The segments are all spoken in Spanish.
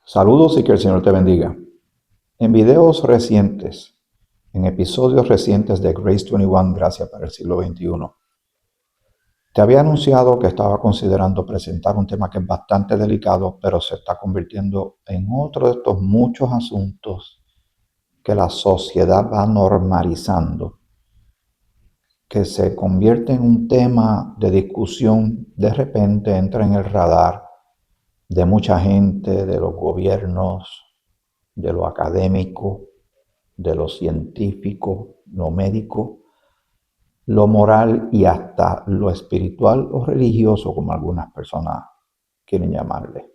Saludos y que el Señor te bendiga. En videos recientes, en episodios recientes de Grace 21, Gracia para el siglo XXI, te había anunciado que estaba considerando presentar un tema que es bastante delicado, pero se está convirtiendo en otro de estos muchos asuntos que la sociedad va normalizando, que se convierte en un tema de discusión, de repente entra en el radar de mucha gente, de los gobiernos, de lo académico, de lo científico, lo médico, lo moral y hasta lo espiritual o religioso, como algunas personas quieren llamarle.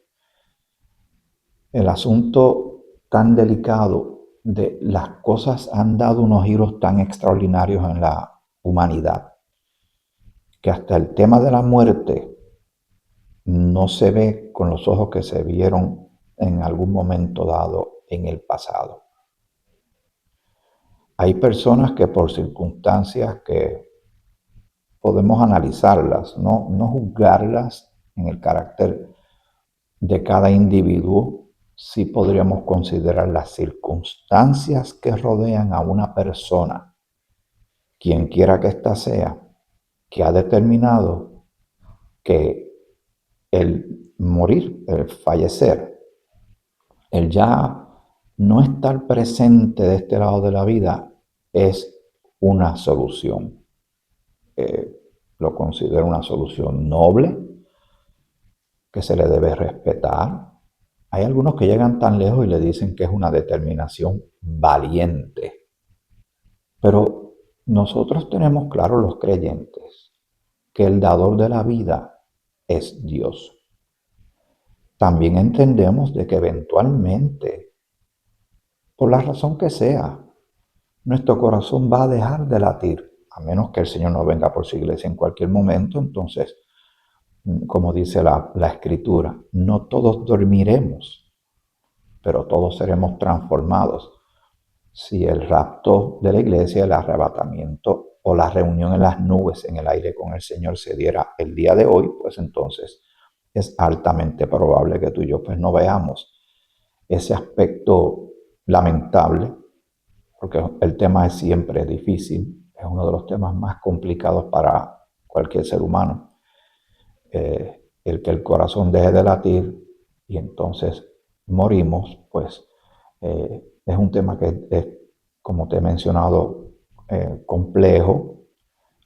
El asunto tan delicado de las cosas han dado unos giros tan extraordinarios en la humanidad que hasta el tema de la muerte no se ve con los ojos que se vieron en algún momento dado en el pasado. Hay personas que por circunstancias que podemos analizarlas, no juzgarlas en el carácter de cada individuo, sí podríamos considerar las circunstancias que rodean a una persona, quien quiera que ésta sea, que ha determinado que el morir, el fallecer, el ya no estar presente de este lado de la vida es una solución. Lo considero una solución noble, que se le debe respetar. Hay algunos que llegan tan lejos y le dicen que es una determinación valiente. Pero nosotros tenemos claro, los creyentes, que el dador de la vida es Dios. También entendemos de que eventualmente, por la razón que sea, nuestro corazón va a dejar de latir, a menos que el Señor no venga por su iglesia en cualquier momento. Entonces, como dice la Escritura, no todos dormiremos, pero todos seremos transformados. Si el rapto de la iglesia, el arrebatamiento o la reunión en las nubes, en el aire con el Señor se diera el día de hoy, pues entonces es altamente probable que tú y yo pues no veamos ese aspecto lamentable, porque el tema es siempre difícil, es uno de los temas más complicados para cualquier ser humano. El que el corazón deje de latir y entonces morimos, pues es un tema que es, como te he mencionado, complejo.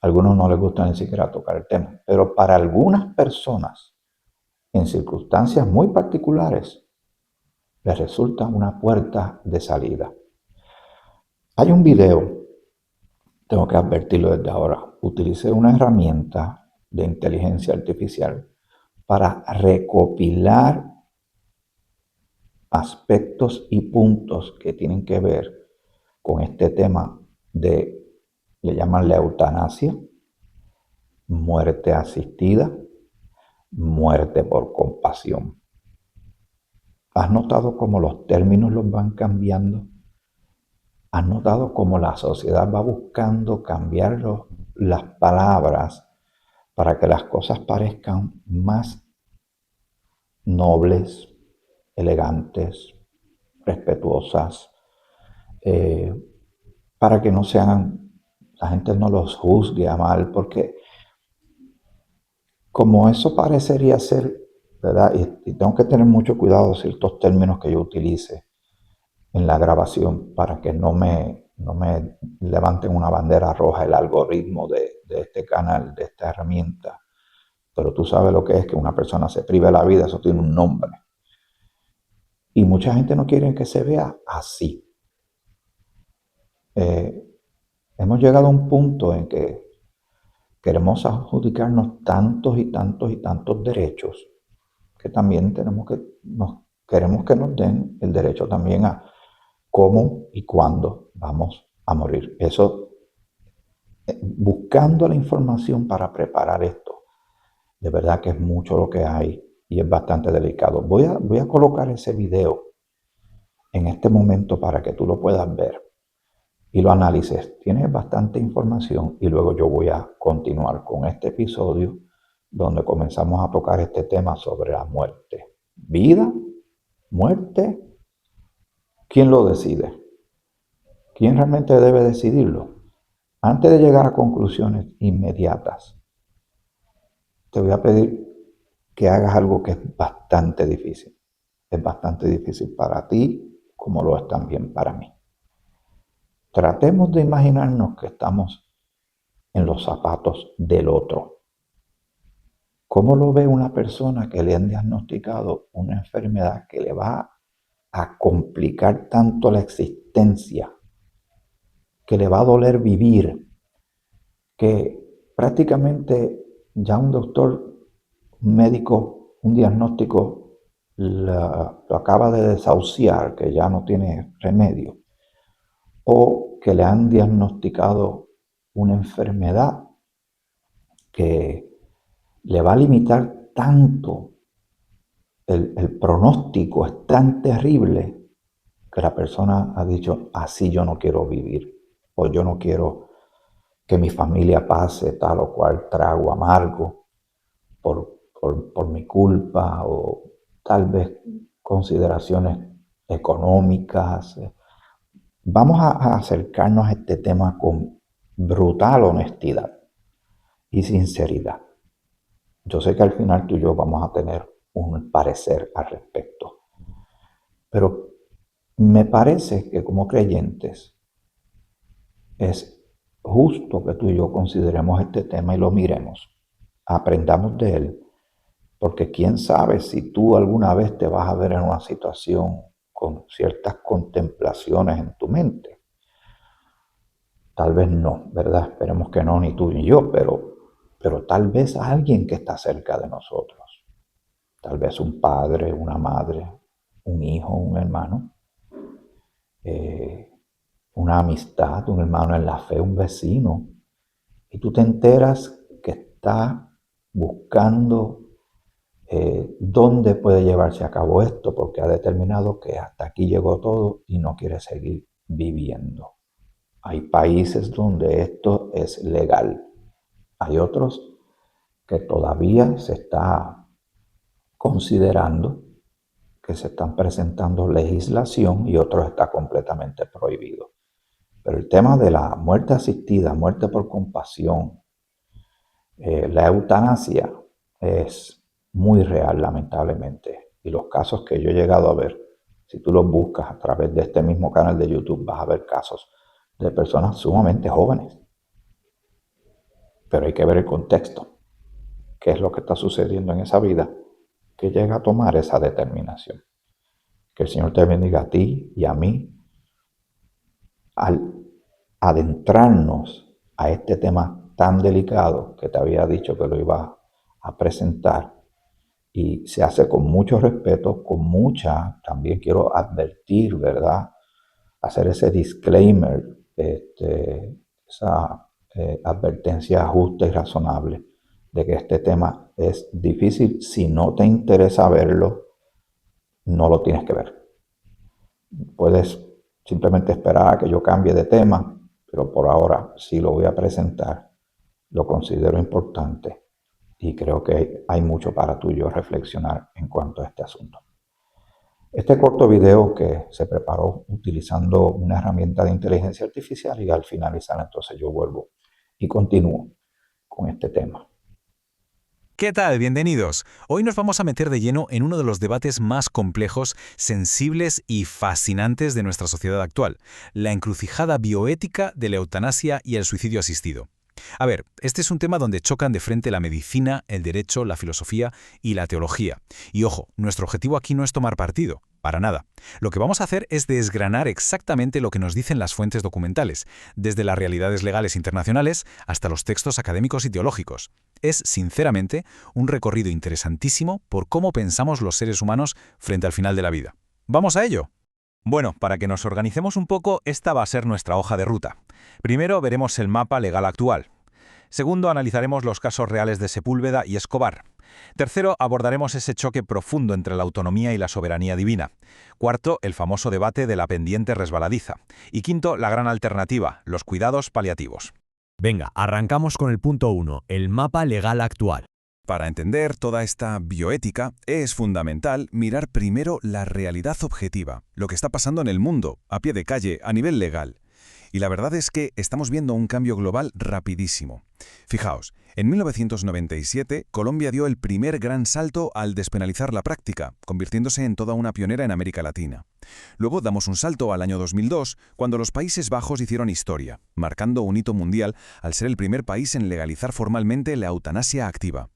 A algunos no les gusta ni siquiera tocar el tema, pero para algunas personas, en circunstancias muy particulares, les resulta una puerta de salida. Hay un video, tengo que advertirlo desde ahora, utilicé una herramienta de inteligencia artificial para recopilar aspectos y puntos que tienen que ver con este tema de, le llaman la eutanasia, muerte asistida, muerte por compasión. ¿Has notado cómo los términos los van cambiando? ¿Has notado cómo la sociedad va buscando cambiar las palabras para que las cosas parezcan más nobles, elegantes, respetuosas, para que no sean, la gente no los juzgue a mal, porque como eso parecería ser, ¿verdad? Y tengo que tener mucho cuidado de ciertos términos que yo utilice en la grabación para que no me levanten una bandera roja el algoritmo de este canal, de esta herramienta. Pero tú sabes lo que es que una persona se prive de la vida, eso tiene un nombre. Y mucha gente no quiere que se vea así. Hemos llegado a un punto en que queremos adjudicarnos tantos y tantos y tantos derechos que también queremos que nos den el derecho también a cómo y cuándo vamos a morir. Eso, buscando la información para preparar esto, de verdad que es mucho lo que hay y es bastante delicado. Voy a colocar ese video en este momento para que tú lo puedas ver y lo analices. Tienes bastante información y luego yo voy a continuar con este episodio donde comenzamos a tocar este tema sobre la muerte. Vida, muerte, ¿quién lo decide? ¿Quién realmente debe decidirlo? Antes de llegar a conclusiones inmediatas, te voy a pedir que hagas algo que es bastante difícil. Es bastante difícil para ti, como lo es también para mí. Tratemos de imaginarnos que estamos en los zapatos del otro. ¿Cómo lo ve una persona que le han diagnosticado una enfermedad que le va a complicar tanto la existencia, que le va a doler vivir, que prácticamente ya un doctor, un médico, un diagnóstico lo acaba de desahuciar, que ya no tiene remedio, o que le han diagnosticado una enfermedad que le va a limitar tanto, el pronóstico es tan terrible que la persona ha dicho, así yo no quiero vivir, o yo no quiero que mi familia pase tal o cual trago amargo por mi culpa, o tal vez consideraciones económicas. Vamos a acercarnos a este tema con brutal honestidad y sinceridad. Yo sé que al final tú y yo vamos a tener un parecer al respecto, pero me parece que como creyentes es justo que tú y yo consideremos este tema y lo miremos, aprendamos de él, porque quién sabe si tú alguna vez te vas a ver en una situación con ciertas contemplaciones en tu mente. Tal vez no, ¿verdad? Esperemos que no, ni tú ni yo, pero tal vez alguien que está cerca de nosotros. Tal vez un padre, una madre, un hijo, un hermano, una amistad, un hermano en la fe, un vecino. Y tú te enteras que está buscando dónde puede llevarse a cabo esto, porque ha determinado que hasta aquí llegó todo y no quiere seguir viviendo. Hay países donde esto es legal. Hay otros que todavía se está considerando, que se están presentando legislación, y otros está completamente prohibido. Pero el tema de la muerte asistida, muerte por compasión, la eutanasia es muy real, lamentablemente. Y los casos que yo he llegado a ver, si tú los buscas a través de este mismo canal de YouTube, vas a ver casos de personas sumamente jóvenes. Pero hay que ver el contexto, qué es lo que está sucediendo en esa vida, que llega a tomar esa determinación. Que el Señor te bendiga a ti y a mí al adentrarnos a este tema tan delicado que te había dicho que lo iba a presentar, y se hace con mucho respeto, con mucha, también quiero advertir, ¿verdad? Hacer ese disclaimer, esa advertencia justa y razonable de que este tema es difícil. Si no te interesa verlo, no lo tienes que ver. Puedes simplemente esperar a que yo cambie de tema, pero por ahora sí lo voy a presentar. Lo considero importante y creo que hay mucho para tú y yo reflexionar en cuanto a este asunto. Este corto video que se preparó utilizando una herramienta de inteligencia artificial, y al finalizar entonces yo vuelvo y continúo con este tema. ¿Qué tal? Bienvenidos. Hoy nos vamos a meter de lleno en uno de los debates más complejos, sensibles y fascinantes de nuestra sociedad actual, la encrucijada bioética de la eutanasia y el suicidio asistido. A ver, este es un tema donde chocan de frente la medicina, el derecho, la filosofía y la teología. Y ojo, nuestro objetivo aquí no es tomar partido, para nada. Lo que vamos a hacer es desgranar exactamente lo que nos dicen las fuentes documentales, desde las realidades legales internacionales hasta los textos académicos y teológicos. Es, sinceramente, un recorrido interesantísimo por cómo pensamos los seres humanos frente al final de la vida. ¿Vamos a ello? Bueno, para que nos organicemos un poco, esta va a ser nuestra hoja de ruta. Primero veremos el mapa legal actual. Segundo, analizaremos los casos reales de Sepúlveda y Escobar. Tercero, abordaremos ese choque profundo entre la autonomía y la soberanía divina. Cuarto, el famoso debate de la pendiente resbaladiza. Y quinto, la gran alternativa, los cuidados paliativos. Venga, arrancamos con el punto 1, el mapa legal actual. Para entender toda esta bioética, es fundamental mirar primero la realidad objetiva, lo que está pasando en el mundo, a pie de calle, a nivel legal. Y la verdad es que estamos viendo un cambio global rapidísimo. Fijaos, en 1997, Colombia dio el primer gran salto al despenalizar la práctica, convirtiéndose en toda una pionera en América Latina. Luego damos un salto al año 2002, cuando los Países Bajos hicieron historia, marcando un hito mundial al ser el primer país en legalizar formalmente la eutanasia activa.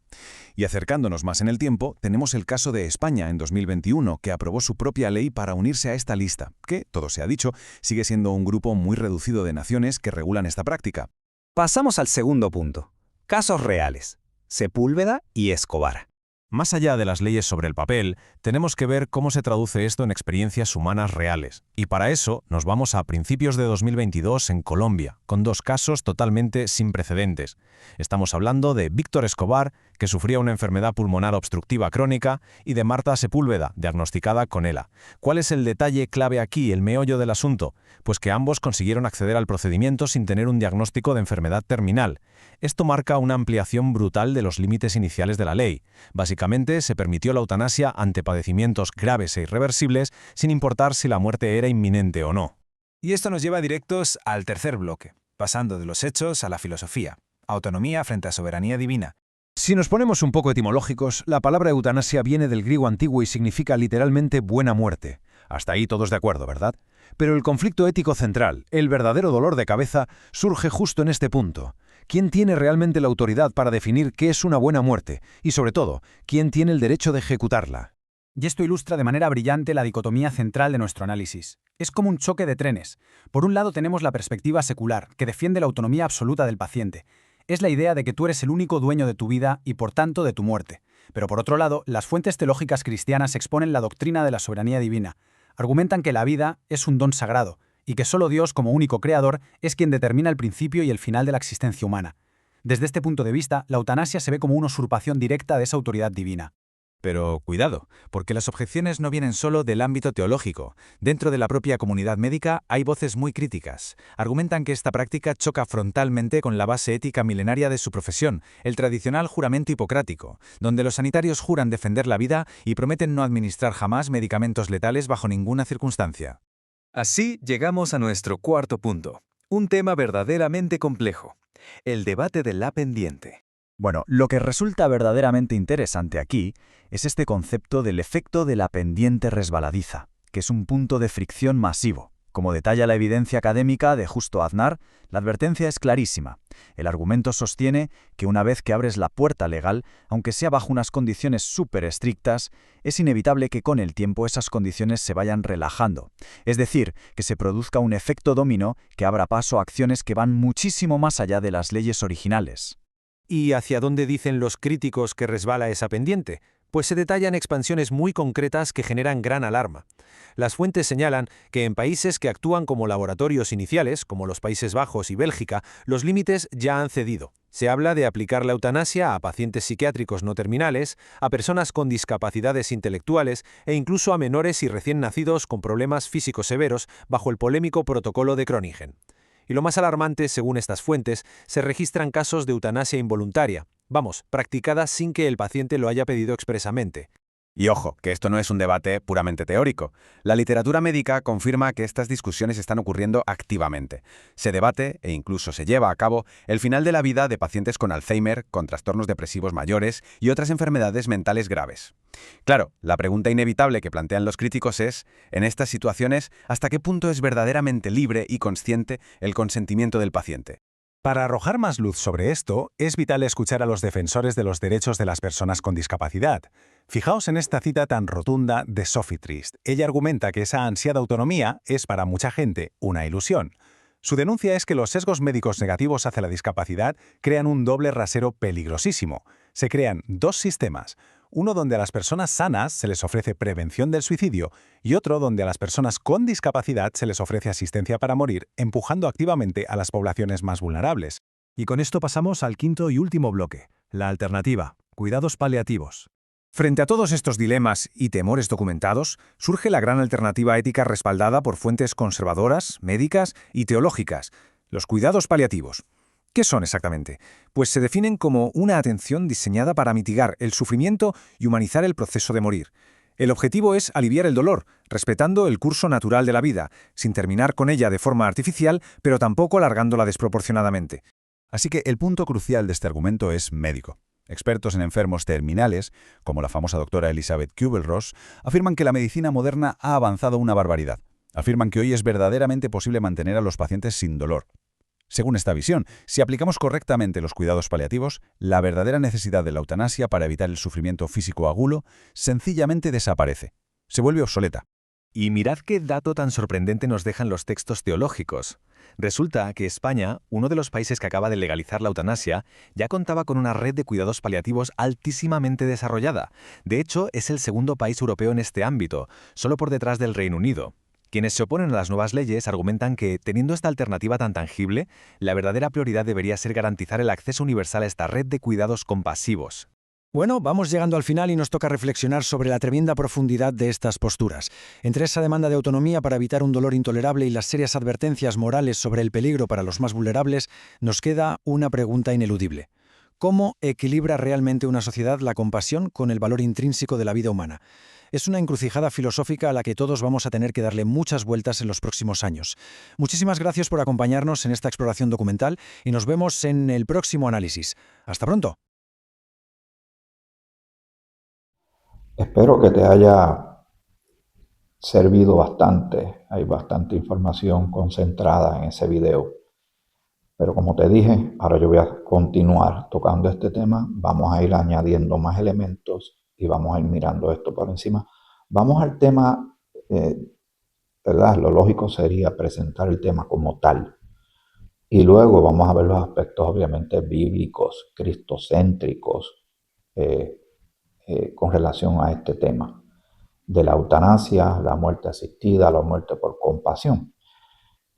Y acercándonos más en el tiempo, tenemos el caso de España en 2021, que aprobó su propia ley para unirse a esta lista, que, todo se ha dicho, sigue siendo un grupo muy reducido de naciones que regulan esta práctica. Pasamos al segundo punto. Casos reales. Sepúlveda y Escobar. Más allá de las leyes sobre el papel, tenemos que ver cómo se traduce esto en experiencias humanas reales. Y para eso nos vamos a principios de 2022 en Colombia, con dos casos totalmente sin precedentes. Estamos hablando de Víctor Escobar, que sufría una enfermedad pulmonar obstructiva crónica, y de Marta Sepúlveda, diagnosticada con ELA. ¿Cuál es el detalle clave aquí, el meollo del asunto? Pues que ambos consiguieron acceder al procedimiento sin tener un diagnóstico de enfermedad terminal. Esto marca una ampliación brutal de los límites iniciales de la ley. Básicamente, se permitió la eutanasia ante padecimientos graves e irreversibles, sin importar si la muerte era inminente o no. Y esto nos lleva directos al tercer bloque, pasando de los hechos a la filosofía. Autonomía frente a soberanía divina. Si nos ponemos un poco etimológicos, la palabra eutanasia viene del griego antiguo y significa literalmente buena muerte. Hasta ahí todos de acuerdo, ¿verdad? Pero el conflicto ético central, el verdadero dolor de cabeza, surge justo en este punto. ¿Quién tiene realmente la autoridad para definir qué es una buena muerte? Y sobre todo, ¿quién tiene el derecho de ejecutarla? Y esto ilustra de manera brillante la dicotomía central de nuestro análisis. Es como un choque de trenes. Por un lado tenemos la perspectiva secular, que defiende la autonomía absoluta del paciente. Es la idea de que tú eres el único dueño de tu vida y, por tanto, de tu muerte. Pero por otro lado, las fuentes teológicas cristianas exponen la doctrina de la soberanía divina. Argumentan que la vida es un don sagrado, y que solo Dios, como único creador, es quien determina el principio y el final de la existencia humana. Desde este punto de vista, la eutanasia se ve como una usurpación directa de esa autoridad divina. Pero cuidado, porque las objeciones no vienen solo del ámbito teológico. Dentro de la propia comunidad médica hay voces muy críticas. Argumentan que esta práctica choca frontalmente con la base ética milenaria de su profesión, el tradicional juramento hipocrático, donde los sanitarios juran defender la vida y prometen no administrar jamás medicamentos letales bajo ninguna circunstancia. Así llegamos a nuestro cuarto punto, un tema verdaderamente complejo, el debate de la pendiente. Bueno, lo que resulta verdaderamente interesante aquí es este concepto del efecto de la pendiente resbaladiza, que es un punto de fricción masivo. Como detalla la evidencia académica de Justo Aznar, la advertencia es clarísima. El argumento sostiene que una vez que abres la puerta legal, aunque sea bajo unas condiciones súper estrictas, es inevitable que con el tiempo esas condiciones se vayan relajando. Es decir, que se produzca un efecto dominó que abra paso a acciones que van muchísimo más allá de las leyes originales. ¿Y hacia dónde dicen los críticos que resbala esa pendiente? Pues se detallan expansiones muy concretas que generan gran alarma. Las fuentes señalan que en países que actúan como laboratorios iniciales, como los Países Bajos y Bélgica, los límites ya han cedido. Se habla de aplicar la eutanasia a pacientes psiquiátricos no terminales, a personas con discapacidades intelectuales e incluso a menores y recién nacidos con problemas físicos severos bajo el polémico protocolo de Groningen. Y lo más alarmante, según estas fuentes, se registran casos de eutanasia involuntaria, practicada sin que el paciente lo haya pedido expresamente. Y ojo, que esto no es un debate puramente teórico. La literatura médica confirma que estas discusiones están ocurriendo activamente. Se debate, e incluso se lleva a cabo, el final de la vida de pacientes con Alzheimer, con trastornos depresivos mayores y otras enfermedades mentales graves. Claro, la pregunta inevitable que plantean los críticos es, en estas situaciones, ¿hasta qué punto es verdaderamente libre y consciente el consentimiento del paciente? Para arrojar más luz sobre esto, es vital escuchar a los defensores de los derechos de las personas con discapacidad. Fijaos en esta cita tan rotunda de Sophie Trist. Ella argumenta que esa ansiada autonomía es para mucha gente una ilusión. Su denuncia es que los sesgos médicos negativos hacia la discapacidad crean un doble rasero peligrosísimo. Se crean dos sistemas. Uno donde a las personas sanas se les ofrece prevención del suicidio y otro donde a las personas con discapacidad se les ofrece asistencia para morir, empujando activamente a las poblaciones más vulnerables. Y con esto pasamos al quinto y último bloque, la alternativa, cuidados paliativos. Frente a todos estos dilemas y temores documentados, surge la gran alternativa ética respaldada por fuentes conservadoras, médicas y teológicas, los cuidados paliativos. ¿Qué son exactamente? Pues se definen como una atención diseñada para mitigar el sufrimiento y humanizar el proceso de morir. El objetivo es aliviar el dolor, respetando el curso natural de la vida, sin terminar con ella de forma artificial, pero tampoco alargándola desproporcionadamente. Así que el punto crucial de este argumento es médico. Expertos en enfermos terminales, como la famosa doctora Elizabeth Kubler-Ross, afirman que la medicina moderna ha avanzado una barbaridad. Afirman que hoy es verdaderamente posible mantener a los pacientes sin dolor. Según esta visión, si aplicamos correctamente los cuidados paliativos, la verdadera necesidad de la eutanasia para evitar el sufrimiento físico agudo sencillamente desaparece. Se vuelve obsoleta. Y mirad qué dato tan sorprendente nos dejan los textos teológicos. Resulta que España, uno de los países que acaba de legalizar la eutanasia, ya contaba con una red de cuidados paliativos altísimamente desarrollada. De hecho, es el segundo país europeo en este ámbito, solo por detrás del Reino Unido. Quienes se oponen a las nuevas leyes argumentan que, teniendo esta alternativa tan tangible, la verdadera prioridad debería ser garantizar el acceso universal a esta red de cuidados compasivos. Bueno, vamos llegando al final y nos toca reflexionar sobre la tremenda profundidad de estas posturas. Entre esa demanda de autonomía para evitar un dolor intolerable y las serias advertencias morales sobre el peligro para los más vulnerables, nos queda una pregunta ineludible. ¿Cómo equilibra realmente una sociedad la compasión con el valor intrínseco de la vida humana? Es una encrucijada filosófica a la que todos vamos a tener que darle muchas vueltas en los próximos años. Muchísimas gracias por acompañarnos en esta exploración documental y nos vemos en el próximo análisis. ¡Hasta pronto! Espero que te haya servido bastante. Hay bastante información concentrada en ese video. Pero como te dije, ahora yo voy a continuar tocando este tema. Vamos a ir añadiendo más elementos y vamos a ir mirando esto por encima. Vamos al tema, ¿verdad? Lo lógico sería presentar el tema como tal. Y luego vamos a ver los aspectos obviamente bíblicos, cristocéntricos, con relación a este tema de la eutanasia, la muerte asistida, la muerte por compasión.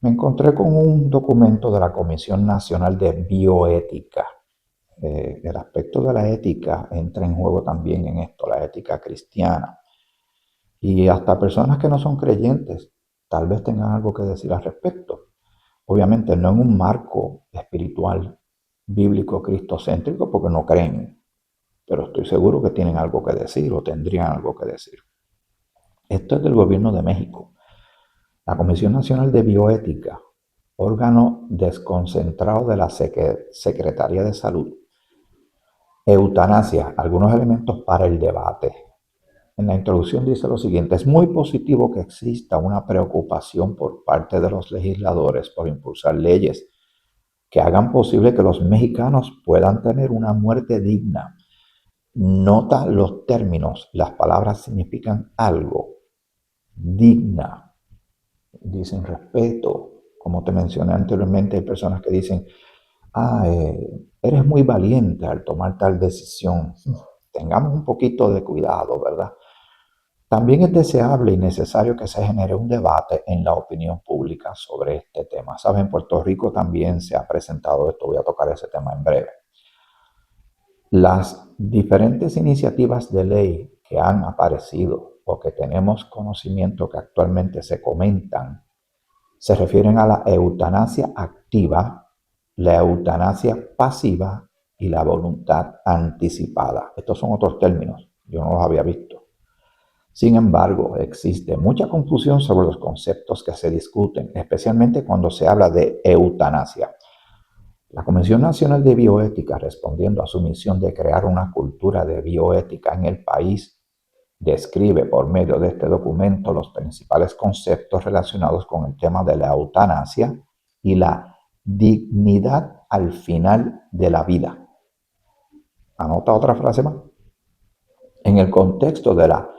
Me encontré con un documento de la Comisión Nacional de Bioética. El aspecto de la ética entra en juego también en esto, la ética cristiana. Y hasta personas que no son creyentes tal vez tengan algo que decir al respecto. Obviamente no en un marco espiritual, bíblico, cristocéntrico, porque no creen, pero estoy seguro que tienen algo que decir o tendrían algo que decir. Esto es del Gobierno de México. La Comisión Nacional de Bioética, órgano desconcentrado de la Secretaría de Salud. Eutanasia, algunos elementos para el debate. En la introducción dice lo siguiente: es muy positivo que exista una preocupación por parte de los legisladores por impulsar leyes que hagan posible que los mexicanos puedan tener una muerte digna. Nota los términos, las palabras significan algo. Digna, dicen respeto. Como te mencioné anteriormente, hay personas que dicen, eres muy valiente al tomar tal decisión. Tengamos un poquito de cuidado, ¿verdad? También es deseable y necesario que se genere un debate en la opinión pública sobre este tema. Saben, en Puerto Rico también se ha presentado esto, voy a tocar ese tema en breve. Las diferentes iniciativas de ley que han aparecido o que tenemos conocimiento que actualmente se comentan se refieren a la eutanasia activa, la eutanasia pasiva y la voluntad anticipada. Estos son otros términos, yo no los había visto. Sin embargo, existe mucha confusión sobre los conceptos que se discuten, especialmente cuando se habla de eutanasia. La Comisión Nacional de Bioética, respondiendo a su misión de crear una cultura de bioética en el país, describe por medio de este documento los principales conceptos relacionados con el tema de la eutanasia y la dignidad al final de la vida. Anota otra frase más. En el contexto de la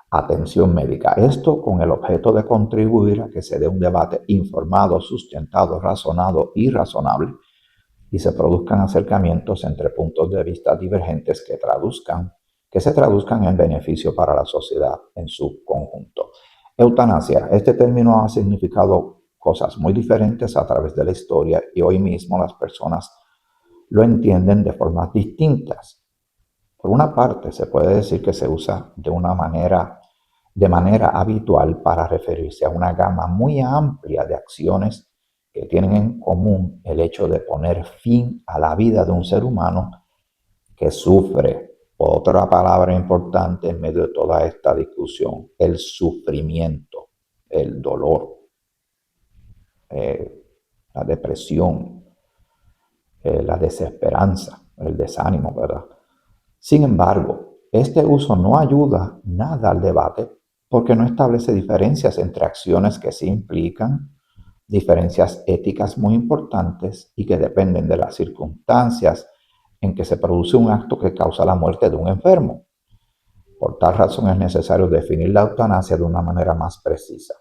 atención médica, esto con el objeto de contribuir a que se dé un debate informado, sustentado, razonado y razonable y se produzcan acercamientos entre puntos de vista divergentes que se traduzcan en beneficio para la sociedad en su conjunto. Eutanasia. Este término ha significado cosas muy diferentes a través de la historia y hoy mismo las personas lo entienden de formas distintas. Por una parte, se puede decir que se usa de manera habitual para referirse a una gama muy amplia de acciones que tienen en común el hecho de poner fin a la vida de un ser humano que sufre. Otra palabra importante en medio de toda esta discusión, el sufrimiento, el dolor, la depresión, la desesperanza, el desánimo, ¿verdad? Sin embargo, este uso no ayuda nada al debate porque no establece diferencias entre acciones que sí implican diferencias éticas muy importantes y que dependen de las circunstancias en que se produce un acto que causa la muerte de un enfermo. Por tal razón es necesario definir la eutanasia de una manera más precisa.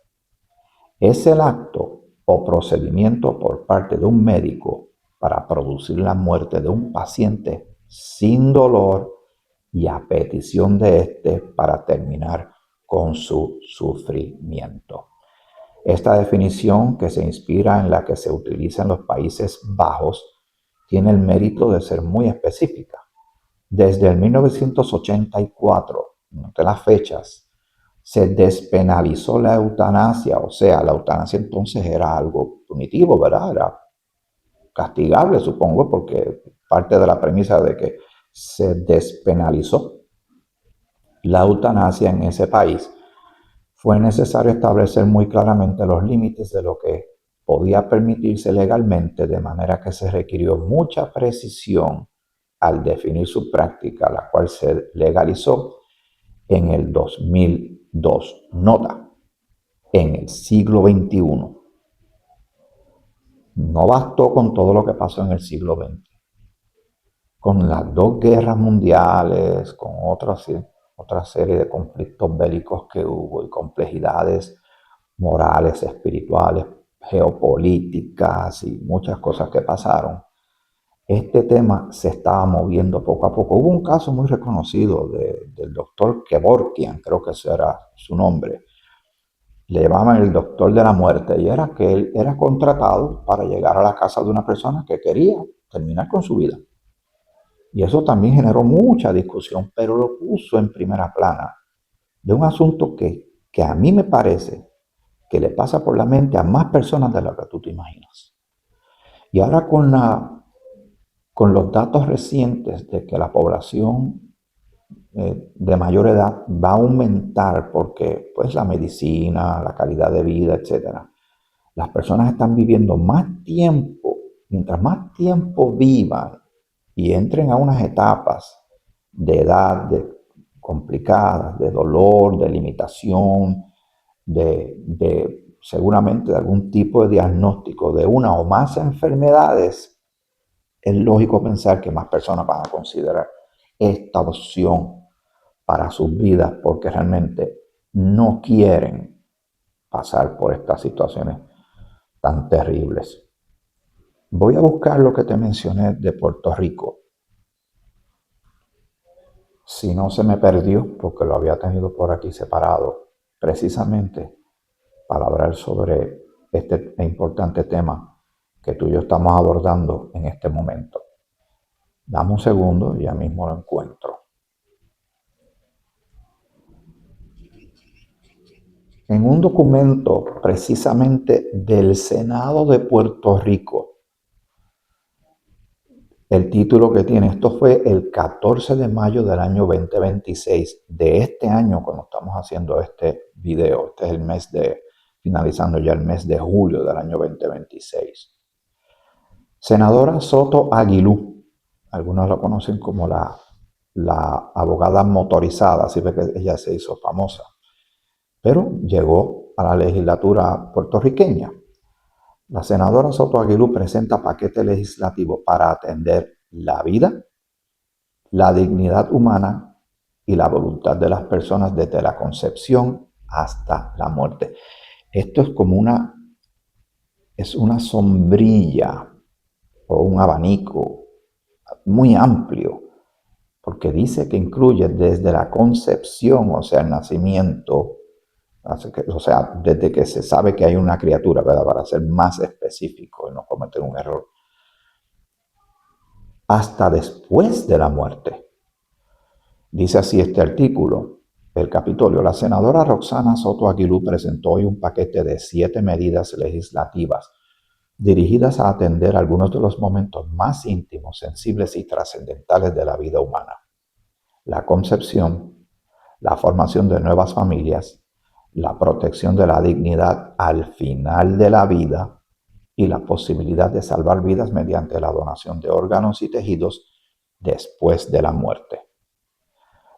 Es el acto o procedimiento por parte de un médico para producir la muerte de un paciente sin dolor y a petición de éste para terminar con su sufrimiento. Esta definición, que se inspira en la que se utiliza en los Países Bajos, tiene el mérito de ser muy específica. Desde el 1984, note las fechas, se despenalizó la eutanasia, o sea, la eutanasia entonces era algo punitivo, ¿verdad? Era castigable, supongo, porque parte de la premisa de que se despenalizó la eutanasia en ese país, fue necesario establecer muy claramente los límites de lo que podía permitirse legalmente, de manera que se requirió mucha precisión al definir su práctica, la cual se legalizó en el 2002. Nota, en el siglo XXI. No bastó con todo lo que pasó en el siglo XX. Con las dos guerras mundiales, con otra serie de conflictos bélicos que hubo y complejidades morales, espirituales, geopolíticas y muchas cosas que pasaron, este tema se estaba moviendo poco a poco. Hubo un caso muy reconocido del doctor Kevorkian, creo que ese era su nombre. Le llamaban el doctor de la muerte y era que él era contratado para llegar a la casa de una persona que quería terminar con su vida. Y eso también generó mucha discusión, pero lo puso en primera plana de un asunto que a mí me parece que le pasa por la mente a más personas de lo que tú te imaginas. Y ahora con los datos recientes de que la población de mayor edad va a aumentar porque pues la medicina, la calidad de vida, etcétera, las personas están viviendo más tiempo. Mientras más tiempo vivan y entren a unas etapas de edad complicadas, de dolor, de limitación, seguramente de algún tipo de diagnóstico de una o más enfermedades, es lógico pensar que más personas van a considerar esta opción para sus vidas porque realmente no quieren pasar por estas situaciones tan terribles. Voy a buscar lo que te mencioné de Puerto Rico. Si no se me perdió, porque lo había tenido por aquí separado, precisamente para hablar sobre este importante tema que tú y yo estamos abordando en este momento. Dame un segundo y ya mismo lo encuentro. En un documento precisamente del Senado de Puerto Rico, el título que tiene, esto fue el 14 de mayo del año 2026, de este año cuando estamos haciendo este video. Este es el mes finalizando ya el mes de julio del año 2026. Senadora Soto Aguilú, algunos la conocen como la abogada motorizada, así ve que ella se hizo famosa, pero llegó a la legislatura puertorriqueña. La senadora Soto Aguilú presenta paquete legislativo para atender la vida, la dignidad humana y la voluntad de las personas desde la concepción hasta la muerte. Esto es como una sombrilla o un abanico muy amplio, porque dice que incluye desde la concepción, o sea, el nacimiento, o sea, desde que se sabe que hay una criatura, ¿verdad? Para ser más específico y no cometer un error, hasta después de la muerte. Dice así este artículo, el Capitolio. La senadora Roxana Soto Aguilú presentó hoy un paquete de 7 medidas legislativas dirigidas a atender algunos de los momentos más íntimos, sensibles y trascendentales de la vida humana: la concepción, la formación de nuevas familias, la protección de la dignidad al final de la vida y la posibilidad de salvar vidas mediante la donación de órganos y tejidos después de la muerte.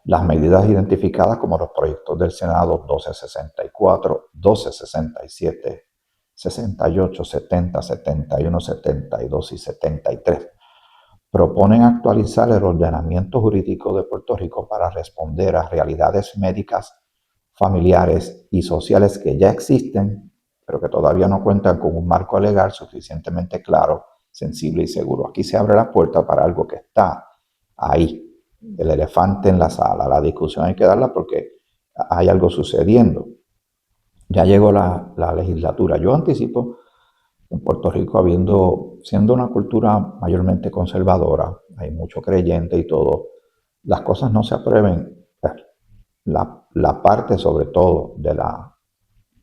Las medidas identificadas como los proyectos del Senado 1264, 1267, 68, 70, 71, 72 y 73 proponen actualizar el ordenamiento jurídico de Puerto Rico para responder a realidades médicas, familiares y sociales que ya existen, pero que todavía no cuentan con un marco legal suficientemente claro, sensible y seguro. Aquí se abre la puerta para algo que está ahí, el elefante en la sala. La discusión hay que darla porque hay algo sucediendo. Ya llegó la legislatura. Yo anticipo en Puerto Rico, siendo una cultura mayormente conservadora, hay mucho creyente y todo, las cosas no se aprueben. La parte sobre todo de la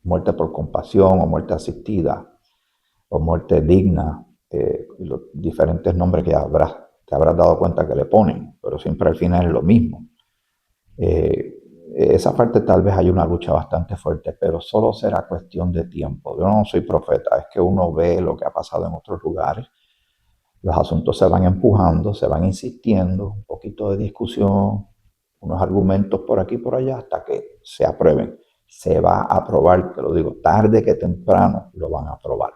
muerte por compasión o muerte asistida o muerte digna, los diferentes nombres que te habrás dado cuenta que le ponen, pero siempre al final es lo mismo. Esa parte tal vez hay una lucha bastante fuerte, pero solo será cuestión de tiempo. Yo no soy profeta, es que uno ve lo que ha pasado en otros lugares. Los asuntos se van empujando, se van insistiendo, un poquito de discusión, unos argumentos por aquí y por allá hasta que se aprueben. Se va a aprobar, te lo digo, tarde que temprano lo van a aprobar.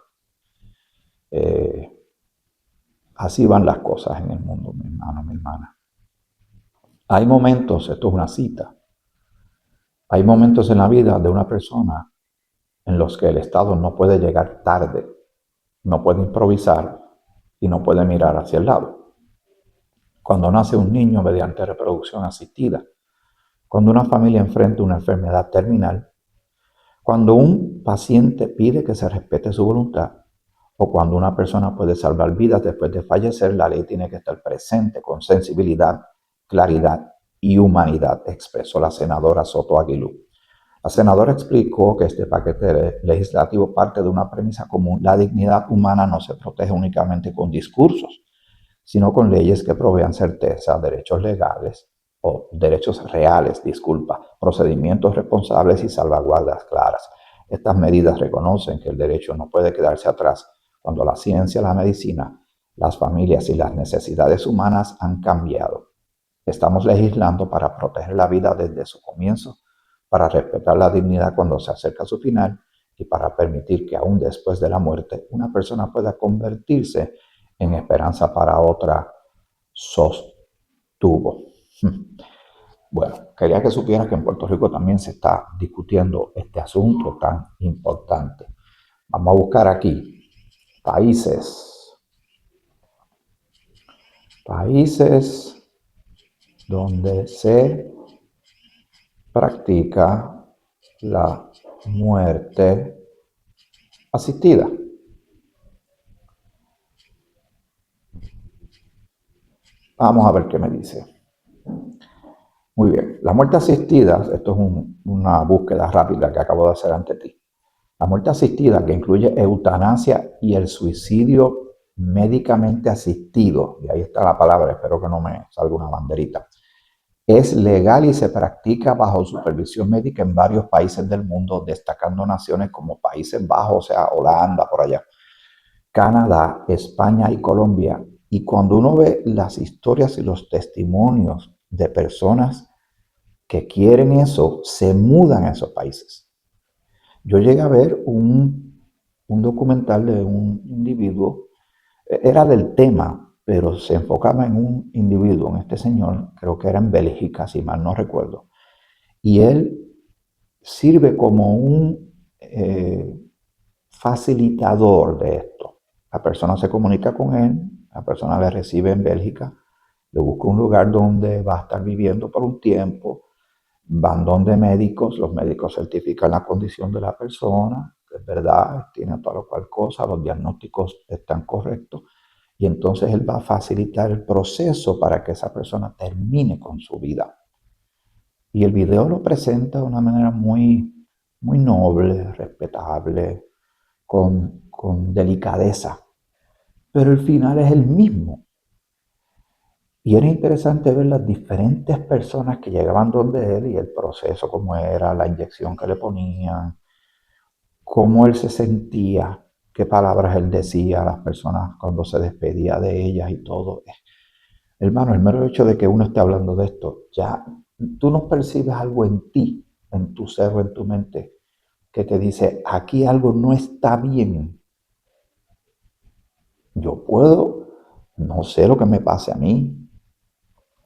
Así van las cosas en el mundo, mi hermano, mi hermana. Hay momentos, esto es una cita, hay momentos en la vida de una persona en los que el Estado no puede llegar tarde, no puede improvisar y no puede mirar hacia el lado. Cuando nace un niño mediante reproducción asistida, cuando una familia enfrenta una enfermedad terminal, cuando un paciente pide que se respete su voluntad o cuando una persona puede salvar vidas después de fallecer, la ley tiene que estar presente con sensibilidad, claridad y humanidad, expresó la senadora Soto Aguilú. La senadora explicó que este paquete legislativo parte de una premisa común: la dignidad humana no se protege únicamente con discursos, sino con leyes que provean certeza, derechos legales o derechos reales, procedimientos responsables y salvaguardas claras. Estas medidas reconocen que el derecho no puede quedarse atrás cuando la ciencia, la medicina, las familias y las necesidades humanas han cambiado. Estamos legislando para proteger la vida desde su comienzo, para respetar la dignidad cuando se acerca a su final y para permitir que aún después de la muerte una persona pueda convertirse en esperanza para otra, sostuvo. Bueno, quería que supieras que en Puerto Rico también se está discutiendo este asunto tan importante. Vamos a buscar aquí países donde se practica la muerte asistida. Vamos a ver qué me dice. Muy bien, la muerte asistida, esto es una búsqueda rápida que acabo de hacer ante ti. La muerte asistida, que incluye eutanasia y el suicidio médicamente asistido, y ahí está la palabra, espero que no me salga una banderita, es legal y se practica bajo supervisión médica en varios países del mundo, destacando naciones como Países Bajos, o sea, Holanda, por allá, Canadá, España y Colombia. Y cuando uno ve las historias y los testimonios de personas que quieren eso, se mudan a esos países. Yo llegué a ver un documental de un individuo, era del tema, pero se enfocaba en un individuo, en este señor, creo que era en Bélgica, si mal no recuerdo, y él sirve como un facilitador de esto. La persona se comunica con él, la persona le recibe en Bélgica, le busca un lugar donde va a estar viviendo por un tiempo, van donde médicos, los médicos certifican la condición de la persona, que es verdad, tiene tal o cual cosa, los diagnósticos están correctos, y entonces él va a facilitar el proceso para que esa persona termine con su vida. Y el video lo presenta de una manera muy, muy noble, respetable, con con delicadeza, pero el final es el mismo. Y era interesante ver las diferentes personas que llegaban donde él y el proceso, cómo era, la inyección que le ponían, cómo él se sentía, qué palabras él decía a las personas cuando se despedía de ellas y todo. Hermano, el mero hecho de que uno esté hablando de esto, ya tú no percibes algo en ti, en tu ser o en tu mente, que te dice, aquí algo no está bien. Yo puedo, no sé lo que me pase a mí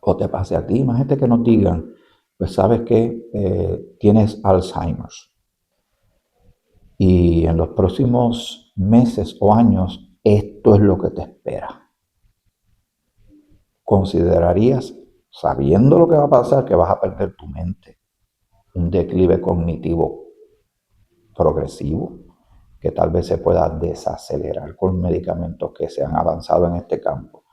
o te pase a ti. Imagínate que nos digan, pues sabes que tienes Alzheimer's y en los próximos meses o años esto es lo que te espera. ¿Considerarías, sabiendo lo que va a pasar, que vas a perder tu mente, un declive cognitivo progresivo, que tal vez se pueda desacelerar con medicamentos que se han avanzado en este campo,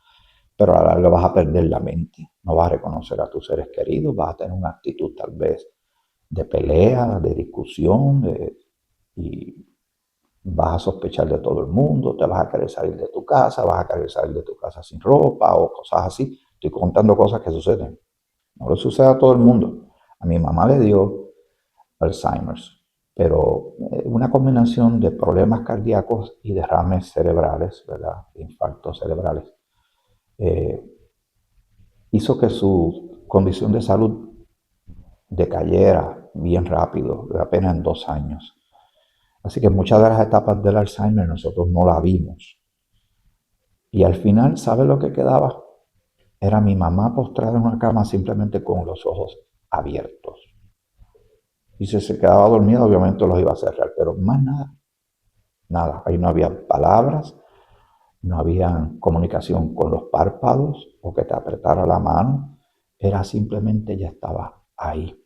pero a la larga vas a perder la mente, no vas a reconocer a tus seres queridos, vas a tener una actitud tal vez de pelea, de discusión, y vas a sospechar de todo el mundo, te vas a querer salir de tu casa, vas a querer salir de tu casa sin ropa o cosas así. Estoy contando cosas que suceden. No le sucede a todo el mundo. A mi mamá le dio Alzheimer's, pero una combinación de problemas cardíacos y derrames cerebrales, ¿verdad? Infartos cerebrales, hizo que su condición de salud decayera bien rápido, apenas en 2 años. Así que muchas de las etapas del Alzheimer nosotros no la vimos. Y al final, ¿sabe lo que quedaba? Era mi mamá postrada en una cama simplemente con los ojos abiertos. Y si se quedaba dormida, obviamente los iba a cerrar, pero más nada. Nada, ahí no había palabras, no había comunicación con los párpados o que te apretara la mano. Era simplemente ella estaba ahí.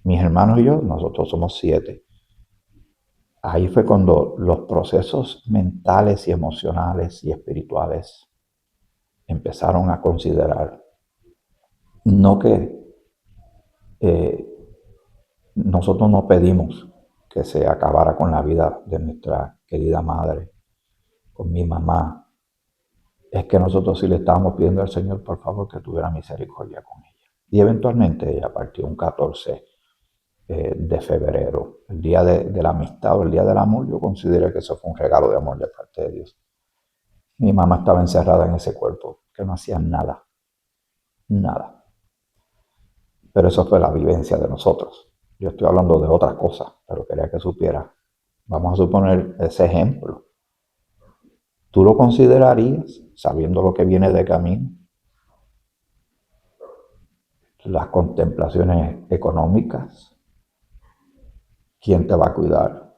Mis hermanos y yo, nosotros somos 7. Ahí fue cuando los procesos mentales y emocionales y espirituales empezaron a considerar no que nosotros no pedimos que se acabara con la vida de nuestra querida madre, con mi mamá. Es que nosotros sí le estábamos pidiendo al Señor, por favor, que tuviera misericordia con ella. Y eventualmente ella partió un 14 de febrero, el día de la amistad o el día del amor. Yo considero que eso fue un regalo de amor de parte de Dios. Mi mamá estaba encerrada en ese cuerpo, que no hacía nada, nada. Pero eso fue la vivencia de nosotros. Yo estoy hablando de otras cosas, pero quería que supiera. Vamos a suponer ese ejemplo. ¿Tú lo considerarías, sabiendo lo que viene de camino? Las contemplaciones económicas, quién te va a cuidar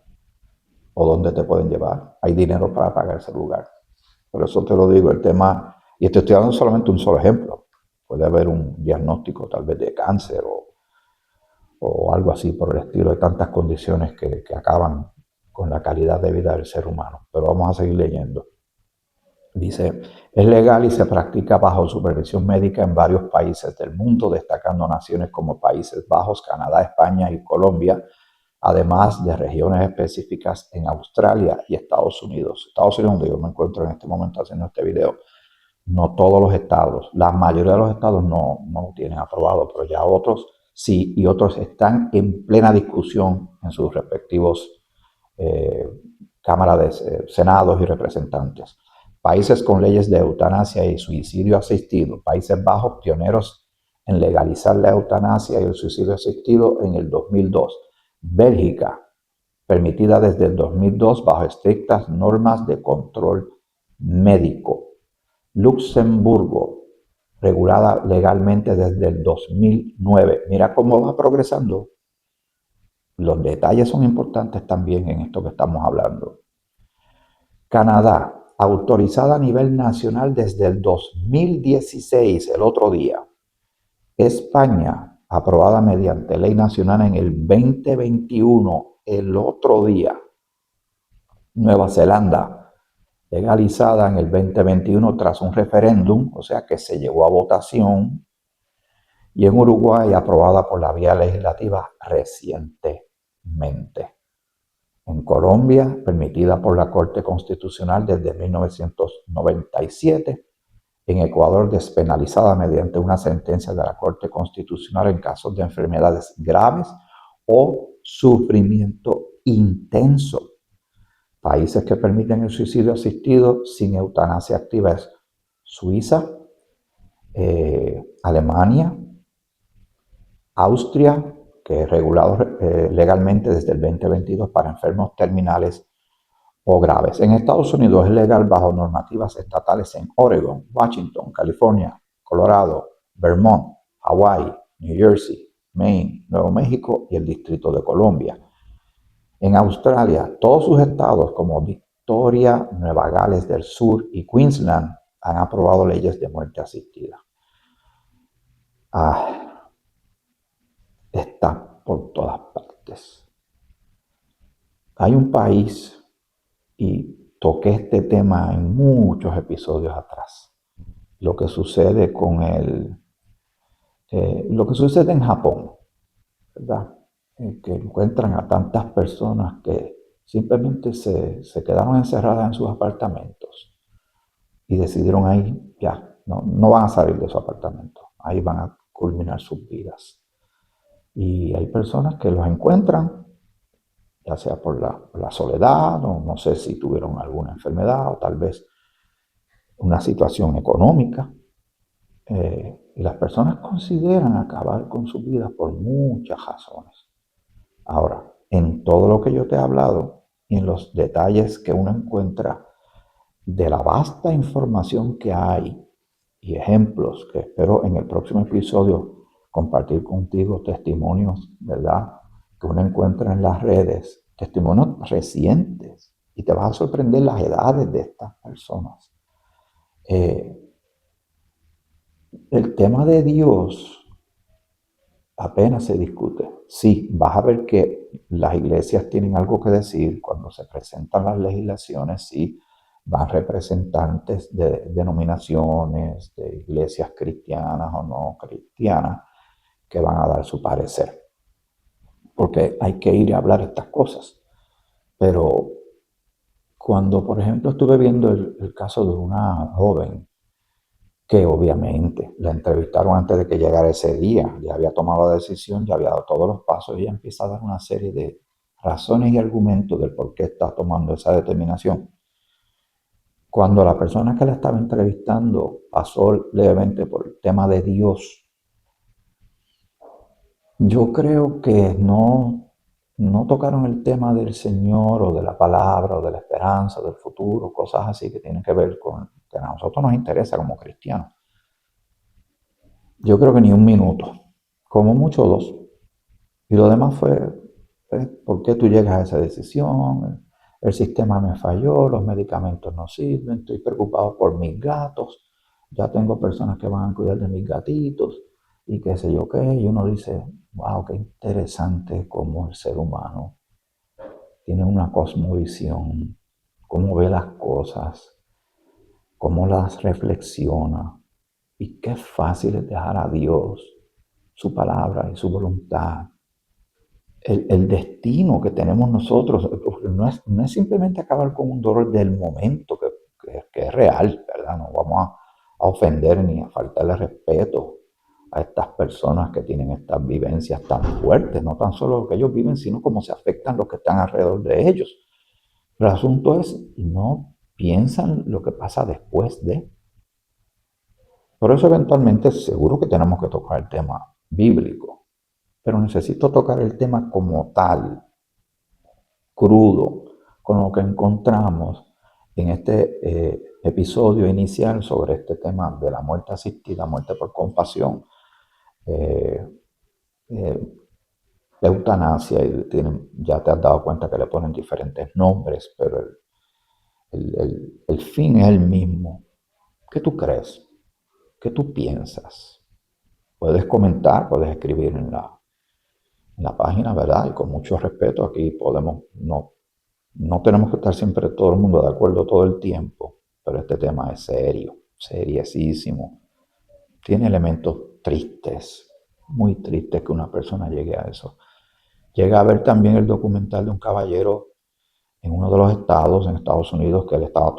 o dónde te pueden llevar. Hay dinero para pagar ese lugar. Por eso te lo digo, el tema, y te estoy dando solamente un solo ejemplo. Puede haber un diagnóstico tal vez de cáncer o algo así por el estilo, de tantas condiciones que acaban con la calidad de vida del ser humano. Pero vamos a seguir leyendo. Dice, es legal y se practica bajo supervisión médica en varios países del mundo, destacando naciones como Países Bajos, Canadá, España y Colombia, además de regiones específicas en Australia y Estados Unidos. Estados Unidos, donde yo me encuentro en este momento haciendo este video, no todos los estados, la mayoría de los estados no lo tienen aprobado, pero ya otros sí, y otros están en plena discusión en sus respectivos cámaras de senados y representantes. Países con leyes de eutanasia y suicidio asistido. Países Bajos, pioneros en legalizar la eutanasia y el suicidio asistido en el 2002. Bélgica, permitida desde el 2002 bajo estrictas normas de control médico. Luxemburgo, regulada legalmente desde el 2009. Mira cómo va progresando. Los detalles son importantes también en esto que estamos hablando. Canadá, autorizada a nivel nacional desde el 2016, el otro día. España, aprobada mediante ley nacional en el 2021, el otro día. Nueva Zelanda, legalizada en el 2021 tras un referéndum, o sea que se llevó a votación. Y en Uruguay, aprobada por la vía legislativa recientemente. En Colombia, permitida por la Corte Constitucional desde 1997. En Ecuador, despenalizada mediante una sentencia de la Corte Constitucional en casos de enfermedades graves o sufrimiento intenso. Países que permiten el suicidio asistido sin eutanasia activa es Suiza, Alemania, Austria, que es regulado legalmente desde el 2022 para enfermos terminales o graves. En Estados Unidos es legal bajo normativas estatales en Oregon, Washington, California, Colorado, Vermont, Hawaii, New Jersey, Maine, Nuevo México y el Distrito de Columbia. En Australia, todos sus estados como Victoria, Nueva Gales del Sur y Queensland han aprobado leyes de muerte asistida. Está por todas partes. Hay un país, y toqué este tema en muchos episodios atrás, lo que sucede con lo que sucede en Japón, ¿verdad? Que encuentran a tantas personas que simplemente se quedaron encerradas en sus apartamentos y decidieron ahí, ya, no van a salir de su apartamento, ahí van a culminar sus vidas. Y hay personas que los encuentran, ya sea por la soledad, o no sé si tuvieron alguna enfermedad, o tal vez una situación económica. Y las personas consideran acabar con sus vidas por muchas razones. Ahora, en todo lo que yo te he hablado y en los detalles que uno encuentra de la vasta información que hay y ejemplos que espero en el próximo episodio compartir contigo, testimonios, ¿verdad?, que uno encuentra en las redes, testimonios recientes, y te vas a sorprender las edades de estas personas. El tema de Dios apenas se discute. Sí, vas a ver que las iglesias tienen algo que decir cuando se presentan las legislaciones, sí, van representantes de denominaciones, de iglesias cristianas o no cristianas, que van a dar su parecer. Porque hay que ir a hablar estas cosas. Pero cuando, por ejemplo, estuve viendo el caso de una joven que obviamente la entrevistaron antes de que llegara ese día, ya había tomado la decisión, ya había dado todos los pasos, y ella empieza a dar una serie de razones y argumentos del por qué está tomando esa determinación. Cuando la persona que la estaba entrevistando pasó levemente por el tema de Dios, yo creo que no tocaron el tema del Señor o de la palabra o de la esperanza, del futuro, cosas así que tienen que ver con que a nosotros nos interesa como cristianos. Yo creo que ni un minuto, como mucho 2. Y lo demás fue, ¿por qué tú llegas a esa decisión? El sistema me falló, los medicamentos no sirven, estoy preocupado por mis gatos, ya tengo personas que van a cuidar de mis gatitos y qué sé yo qué. Y uno dice, wow, qué interesante cómo el ser humano tiene una cosmovisión, cómo ve las cosas, cómo las reflexiona. Y qué fácil es dejar a Dios, su palabra y su voluntad. El destino que tenemos nosotros no es simplemente acabar con un dolor del momento que es real, ¿verdad? No vamos a ofender ni a faltarle respeto a estas personas que tienen estas vivencias tan fuertes, no tan solo lo que ellos viven, sino cómo se afectan los que están alrededor de ellos. Pero el asunto es, no piensan lo que pasa después de. Por eso eventualmente seguro que tenemos que tocar el tema bíblico, pero necesito tocar el tema como tal, crudo, con lo que encontramos en este episodio inicial sobre este tema de la muerte asistida, muerte por compasión, eutanasia, y ya te has dado cuenta que le ponen diferentes nombres, pero el fin es el mismo. ¿Qué tú crees? ¿Qué tú piensas? Puedes comentar, puedes escribir en la página, ¿verdad? Y con mucho respeto, aquí podemos, no tenemos que estar siempre todo el mundo de acuerdo todo el tiempo, pero este tema es serio, seriosísimo. Tiene elementos tristes, muy tristes que una persona llegue a eso. Llega a ver también el documental de un caballero en uno de los estados, en Estados Unidos, que él estaba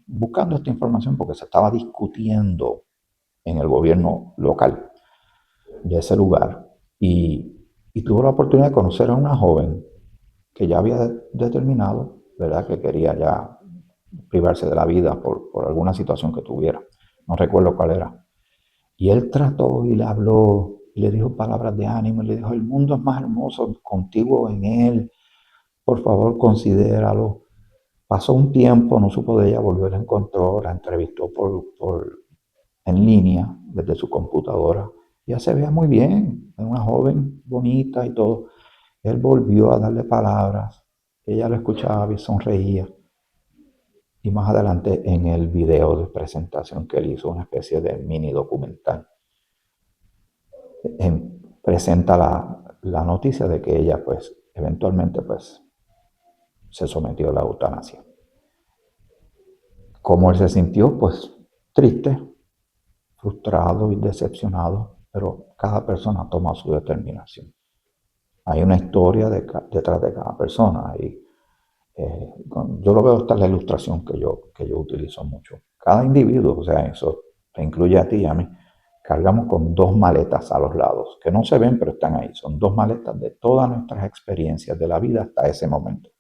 buscando esta información porque se estaba discutiendo en el gobierno local de ese lugar. Y tuvo la oportunidad de conocer a una joven que ya había determinado, ¿verdad?, que quería ya privarse de la vida por alguna situación que tuviera. No recuerdo cuál era. Y él trató y le habló, y le dijo palabras de ánimo, y le dijo, el mundo es más hermoso contigo en él, por favor considéralo. Pasó un tiempo, no supo de ella, volvió, la encontró, la entrevistó en línea desde su computadora. Ella se veía muy bien, era una joven bonita y todo. Él volvió a darle palabras, ella lo escuchaba y sonreía. Y más adelante en el video de presentación que él hizo, una especie de mini documental, presenta la noticia de que ella pues eventualmente pues se sometió a la eutanasia. ¿Cómo él se sintió? Pues triste, frustrado y decepcionado, pero cada persona toma su determinación. Hay una historia detrás de cada persona y yo lo veo, esta es la ilustración que yo utilizo mucho. Cada individuo, o sea, eso te incluye a ti y a mí, cargamos con dos maletas a los lados, que no se ven pero están ahí. Son dos maletas de todas nuestras experiencias de la vida hasta ese momento.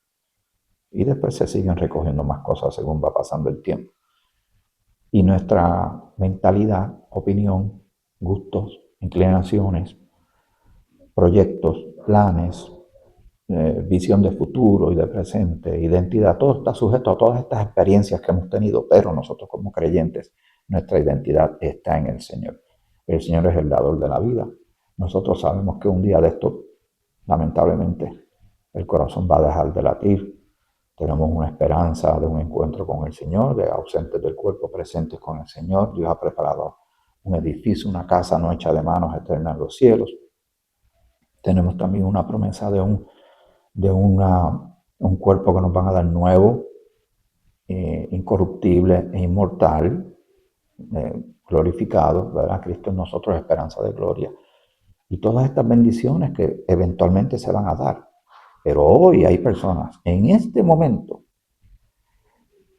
Y después se siguen recogiendo más cosas según va pasando el tiempo. Y nuestra mentalidad, opinión, gustos, inclinaciones, proyectos, planes, visión de futuro y de presente, identidad, todo está sujeto a todas estas experiencias que hemos tenido, pero nosotros como creyentes, nuestra identidad está en el Señor. El Señor es el dador de la vida. Nosotros sabemos que un día de esto, lamentablemente, el corazón va a dejar de latir. Tenemos una esperanza de un encuentro con el Señor, de ausentes del cuerpo, presentes con el Señor. Dios ha preparado un edificio, una casa no hecha de manos, eterna en los cielos. Tenemos también una promesa de un cuerpo que nos van a dar nuevo, incorruptible e inmortal, glorificado, ¿verdad? Cristo en nosotros, esperanza de gloria. Y todas estas bendiciones que eventualmente se van a dar. Pero hoy hay personas, en este momento,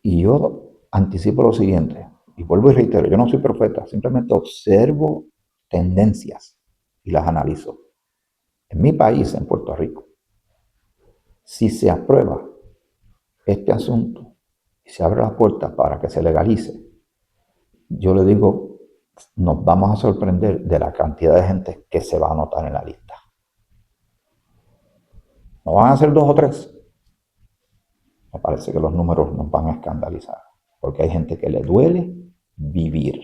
y yo anticipo lo siguiente, y vuelvo y reitero, yo no soy profeta, simplemente observo tendencias y las analizo. En mi país, en Puerto Rico, si se aprueba este asunto y se abre la puerta para que se legalice, yo le digo, nos vamos a sorprender de la cantidad de gente que se va a anotar en la lista. No van a ser 2 o 3. Me parece que los números nos van a escandalizar, porque hay gente que le duele vivir.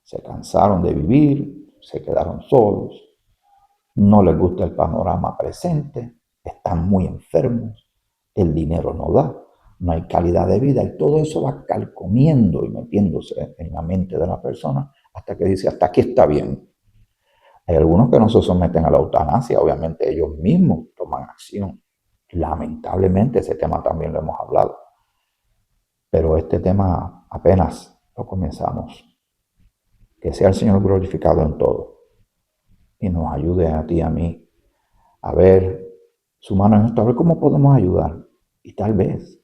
Se cansaron de vivir, se quedaron solos, no les gusta el panorama presente, están muy enfermos, el dinero no da, no hay calidad de vida y todo eso va calcomiendo y metiéndose en la mente de la persona hasta que dice, hasta aquí está bien. Hay algunos que no se someten a la eutanasia, obviamente ellos mismos toman acción. Lamentablemente ese tema también lo hemos hablado, pero este tema apenas lo comenzamos. Que sea el Señor glorificado en todo y nos ayude a ti y a mí a ver su mano en esto, a ver cómo podemos ayudar y tal vez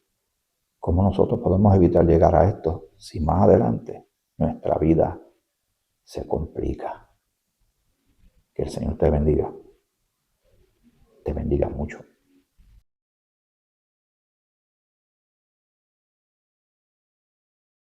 cómo nosotros podemos evitar llegar a esto si más adelante nuestra vida se complica. Que el Señor te bendiga mucho.